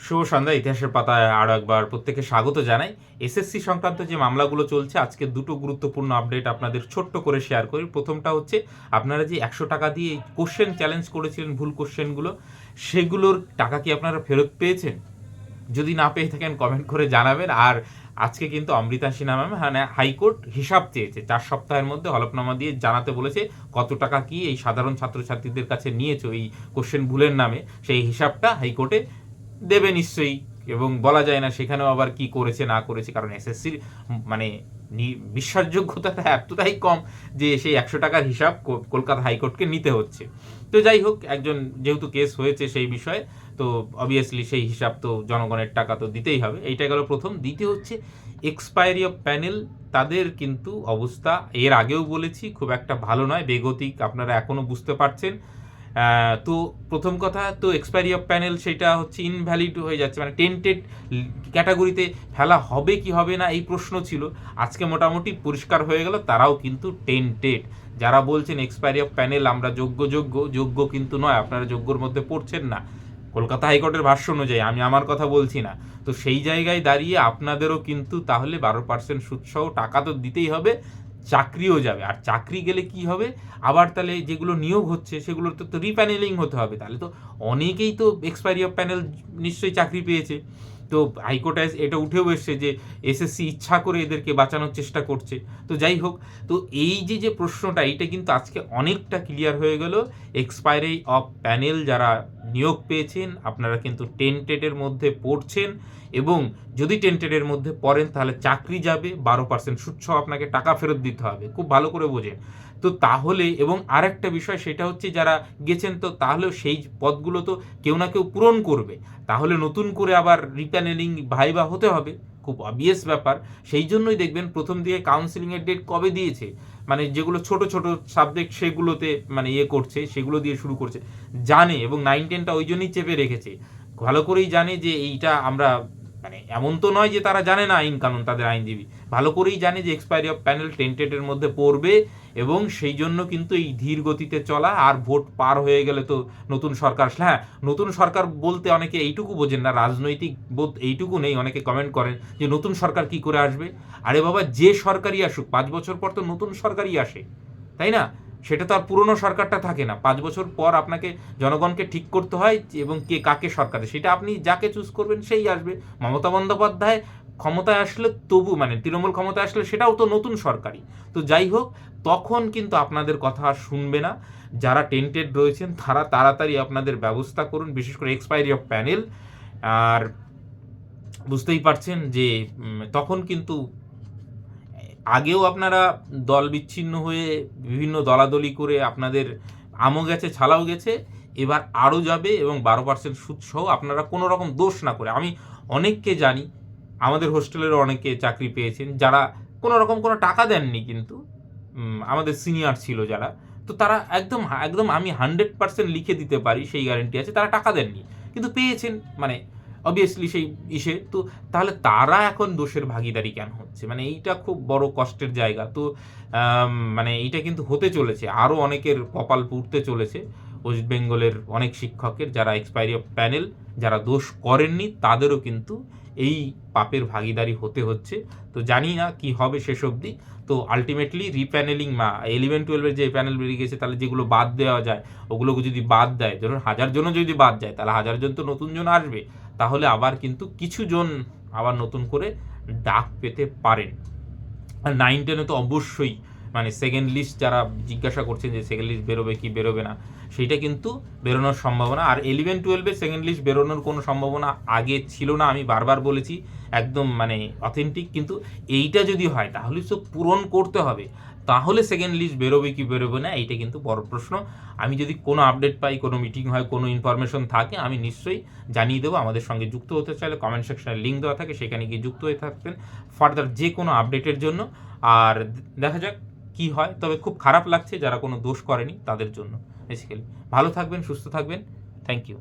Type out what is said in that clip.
শুভ সন্ধ্যা। ইতিহাসের পাতায় আরও একবার প্রত্যেকে স্বাগত জানাই। এসএসসি সংক্রান্ত যে মামলাগুলো চলছে, আজকে দুটো গুরুত্বপূর্ণ আপডেট আপনাদের ছোট্ট করে শেয়ার করি। প্রথমটা হচ্ছে, আপনারা যে 100 টাকা দিয়ে কোশ্চেন চ্যালেঞ্জ করেছিলেন, ভুল কোশ্চেনগুলো, সেগুলোর টাকা কি আপনারা ফেরত পেয়েছেন? যদি না পেয়ে থাকেন কমেন্ট করে জানাবেন। আর আজকে কিন্তু অমৃতা সিনহা ম্যাম হাইকোর্ট হিসাব চেয়েছে, 4 সপ্তাহের মধ্যে হলফনামা দিয়ে জানাতে বলেছে কত টাকা কি এই সাধারণ ছাত্রছাত্রীদের কাছে নিয়েছো এই কোশ্চেন ভুলের নামে। সেই হিসাবটা হাইকোর্টে দেবে নিশ্চয়ই, এবং বলা যায় না সেখানেও আবার কি করেছে না করেছে, কারণ এসএসসির মানে বিশ্বাসযোগ্যতাটা এতটাই কম যে সেই 100 টাকার হিসাব কলকাতা হাইকোর্টকে নিতে হচ্ছে। তো যাই হোক, একজন যেহেতু কেস হয়েছে সেই বিষয়ে, তো অবভিয়াসলি সেই হিসাব তো জনগণের টাকা তো দিতেই হবে। এইটা গেল প্রথম। দ্বিতীয় হচ্ছে এক্সপায়ারি অফ প্যানেল, তাদের কিন্তু অবস্থা এর আগেও বলেছি খুব একটা ভালো নয়, বেগতিক, আপনারা এখনও বুঝতে পারছেন। তো প্রথম কথা তো এক্সপায়ারি অফ প্যানেল সেটা হচ্ছে ইনভ্যালিড হয়ে যাচ্ছে, মানে টেন্টেড ক্যাটাগরিতে ফেলা হবে কি হবে না এই প্রশ্ন ছিল। আজকে মোটামুটি পরিষ্কার হয়ে গেল তারাও কিন্তু টেন্টেড। যারা বলছেন এক্সপায়ারি অফ প্যানেল আমরা যোগ্য কিন্তু নয়, আপনারা যোগ্যর মধ্যে পড়ছেন না কলকাতা হাইকোর্টের ভাষ্য অনুযায়ী, আমি আমার কথা বলছি না। তো সেই জায়গায় দাঁড়িয়ে আপনাদেরও কিন্তু তাহলে 12% সুদসহ টাকা তো দিতেই হবে, চাকরিও যাবে। আর চাকরি গেলে কি হবে, আবার তাহলে যেগুলো নিয়োগ হচ্ছে সেগুলোর তো রিপ্যানেলিং হতে হবে, তাহলে তো অনেকেই তো এক্সপায়ারি অফ প্যানেল নিশ্চয়ই চাকরি পেয়েছে। তো হাইকোর্টে এটা উঠেও এসছে যে এসএসসি ইচ্ছা করে এদেরকে বাঁচানোর চেষ্টা করছে। তো যাই হোক, তো এই যে প্রশ্নটা, এইটা কিন্তু আজকে অনেকটা ক্লিয়ার হয়ে গেল। এক্সপায়ারি অফ প্যানেল যারা নিয়োগ পেয়েছেন, আপনারা কিন্তু টেন্টেডের মধ্যে পড়ছেন, এবং যদি টেন্টেডের মধ্যে পড়েন তাহলে চাকরি যাবে, 12% সুদসহ আপনাকে টাকা ফেরত দিতে হবে, খুব ভালো করে বোঝেন। তো তাহলে, এবং আরেকটা বিষয় সেটা হচ্ছে, যারা গেছেন তো তাহলেও সেই পদগুলো তো কেউ না কেউ পূরণ করবে, তাহলে নতুন করে আবার রিপ্যানেলিং ভাইবা হতে হবে, খুব অবভিয়াস ব্যাপার। সেই জন্যই দেখবেন প্রথম দিকে কাউন্সিলিংয়ের ডেট কবে দিয়েছে, মানে যেগুলো ছোট ছোট সাবজেক্ট সেগুলোতে মানে করছে, সেগুলো দিয়ে শুরু করছে, জানে, এবং 9-10টা ওই জন্যই চেপে রেখেছে, ভালো করেই জানে যে এইটা আমরা, মানে এমন তো নয় যে তারা জানে না আইন কানুন, তাদের আইনজীবী ভালো করেই জানে যে এক্সপায়ারি অফ প্যানেল টেন্টেডের মধ্যে পড়বে, এবং সেই জন্য কিন্তু এই ধীর গতিতে চলা। আর ভোট পার হয়ে গেলে তো নতুন সরকার, হ্যাঁ নতুন সরকার বলতে অনেকে এইটুকু বোঝেন না, রাজনৈতিক বোধ এইটুকু নেই, অনেকে কমেন্ট করেন যে নতুন সরকার কি করে আসবে। আরে বাবা, যে সরকারই আসুক 5 বছর পর তো নতুন সরকারই আসে, তাই না? সেটা তো আর পুরনো সরকারটা থাকে না, 5 বছর পর আপনাকে জনগণকে ঠিক করতে হয় এবং কে কাকে সরকারে, সেটা আপনি যাকে চুজ করবেন সেই আসবে। মমতা বন্দ্যোপাধ্যায় ক্ষমতায় আসলে তবু, মানে তৃণমূল ক্ষমতায় আসলে সেটাও তো নতুন সরকারই। তো যাই হোক, তখন কিন্তু আপনাদের কথা আর শুনবে না। যারা টেন্টেড রয়েছেন তারা তাড়াতাড়ি আপনাদের ব্যবস্থা করুন, বিশেষ করে এক্সপায়ারি অফ প্যানেল। আর বুঝতেই পারছেন যে তখন কিন্তু আগেও আপনারা দল বিচ্ছিন্ন হয়ে বিভিন্ন দলাদলি করে আপনাদের আমও গেছে, ছালাও গেছে, এবার আরও যাবে, এবং 12% সুদসহ আপনারা কোনো রকম দোষ না করে। আমি অনেককে জানি, আমাদের হোস্টেলেরও অনেকে চাকরি পেয়েছেন যারা কোনো রকম কোনো টাকা দেননি, কিন্তু আমাদের সিনিয়র ছিল যারা, তো তারা একদম একদম আমি 100% লিখে দিতে পারি, সেই গ্যারেন্টি আছে, তারা টাকা দেননি কিন্তু পেয়েছেন, মানে অবভিয়াসলি সেই ইসে তো। তাহলে তারা এখন দোষের ভাগিদারি কেন হচ্ছে, মানে এইটা খুব বড় কষ্টের জায়গা। তো মানে এইটা কিন্তু হতে চলেছে, আরও অনেকের কপাল পুড়তে চলেছে। ওয়েস্ট বেঙ্গলের অনেক শিক্ষকের যারা এক্সপায়ারি অফ প্যানেল, যারা দোষ করেননি, তাদেরও কিন্তু এই পাপের ভাগিদারি হতে হচ্ছে। তো জানি না কি হবে শেষ অবধি। তো আলটিমেটলি রিপ্যানেলিং 11-12-এর যে প্যানেল বেরিয়ে গেছে, তাহলে যেগুলো বাদ দেওয়া যায় ওগুলোকে যদি বাদ দেয়, ধরুন 1000 জনও যদি বাদ যায়, তাহলে 1000 জন তো নতুন জন আসবে, তাহলে আবার কিন্তু কিছু জন আবার নতুন করে ডাক পেতে পারেন। আর 9-10-এ তো অবশ্যই, মানে সেকেন্ড লিস্ট যারা জিজ্ঞাসা করছেন যে সেকেন্ড লিস্ট বেরোবে কি বেরোবে না, সেইটা কিন্তু বেরোনোর সম্ভাবনা। আর 11-12-এ সেকেন্ড লিস্ট বেরোনোর কোনো সম্ভাবনা আগে ছিল না, আমি বারবার বলেছি, একদম মানে অথেন্টিক। কিন্তু এইটা যদি হয় তাহলে সব পূরণ করতে হবে, তাহলে সেকেন্ড লিস্ট বেরোবে কি বেরোবে না এইটা কিন্তু বড় প্রশ্ন। আমি যদি কোনো আপডেট পাই, কোনো মিটিং হয়, কোনো ইনফরমেশন থাকে, আমি নিশ্চয়ই জানিয়ে দেবো। আমাদের সঙ্গে যুক্ত হতে চাইলে কমেন্ট সেকশনে লিঙ্ক দেওয়া থাকে, সেখানে গিয়ে যুক্ত হয়ে থাকবেন ফার্দার যে কোনো আপডেটের জন্য। আর দেখা যাক কি হয়। তবে খুব খারাপ লাগছে যারা কোনো দোষ করেনি তাদের জন্য বেসিক্যালি। ভালো থাকবেন, সুস্থ থাকবেন, থ্যাংক ইউ।